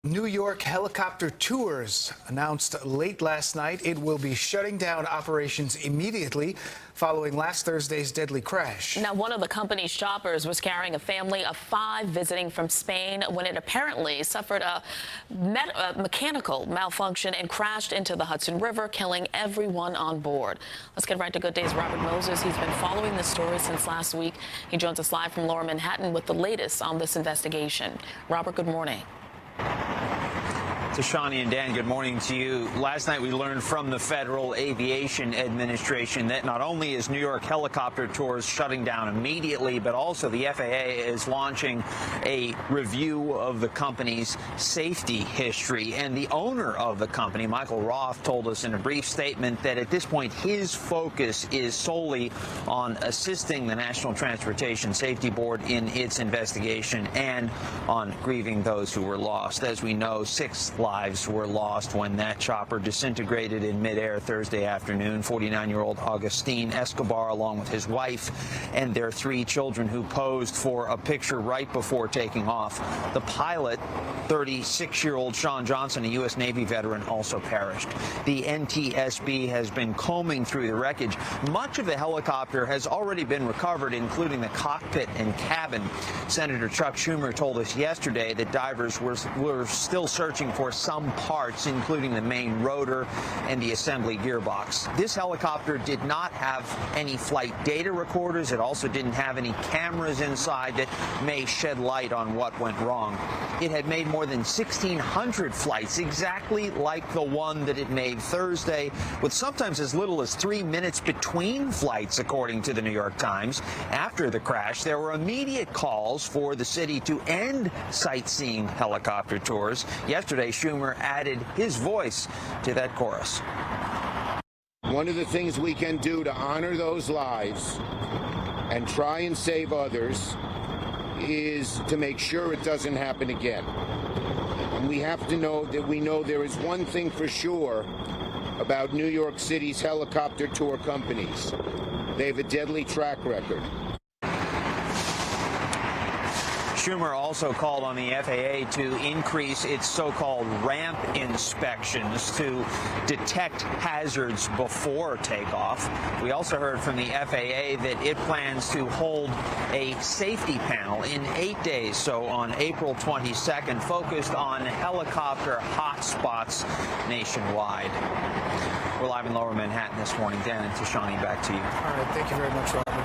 New York Helicopter Tours announced late last night it will be shutting down operations immediately following last Thursday's deadly crash. Now, one of the company's choppers was carrying a family of 5 visiting from Spain when it apparently suffered a mechanical malfunction and crashed into the Hudson River, killing everyone on board. Let's get right to Good Day's Robert Moses. He's been following this story since last week. He joins us live from Lower Manhattan with the latest on this investigation. Robert, good morning. To Shani and Dan, good morning to you. Last night we learned from the Federal Aviation Administration that not only is New York Helicopter Tours shutting down immediately, but also the FAA is launching a review of the company's safety history. And the owner of the company, Michael Roth, told us in a brief statement that at this point his focus is solely on assisting the National Transportation Safety Board in its investigation and on grieving those who were lost. As we know, 6 lives were lost when that chopper disintegrated in midair Thursday afternoon. 49-year-old Agustin Escobar, along with his wife and their 3 children who posed for a picture right before taking off. The pilot, 36-year-old Sean Johnson, a U.S. Navy veteran, also perished. The NTSB has been combing through the wreckage. Much of the helicopter has already been recovered, including the cockpit and cabin. Senator Chuck Schumer told us yesterday that divers were still searching for some parts, including the main rotor and the assembly gearbox. This helicopter did not have any flight data recorders. It also didn't have any cameras inside that may shed light on what went wrong. It had made more than 1,600 flights, exactly like the one that it made Thursday, with sometimes as little as 3 minutes between flights, according to the New York Times. After the crash, there were immediate calls for the city to end sightseeing helicopter tours. Yesterday, Schumer added his voice to that chorus. One of the things we can do to honor those lives and try and save others is to make sure it doesn't happen again. And we have to know that we know there is one thing for sure about New York City's helicopter tour companies. They have a deadly track record. Schumer also called on the FAA to increase its so-called ramp inspections to detect hazards before takeoff. We also heard from the FAA that it plans to hold a safety panel in 8 days, so on April 22nd, focused on helicopter hotspots nationwide. We're live in Lower Manhattan this morning. Dan and Tashani, back to you. All right, thank you very much, Robert.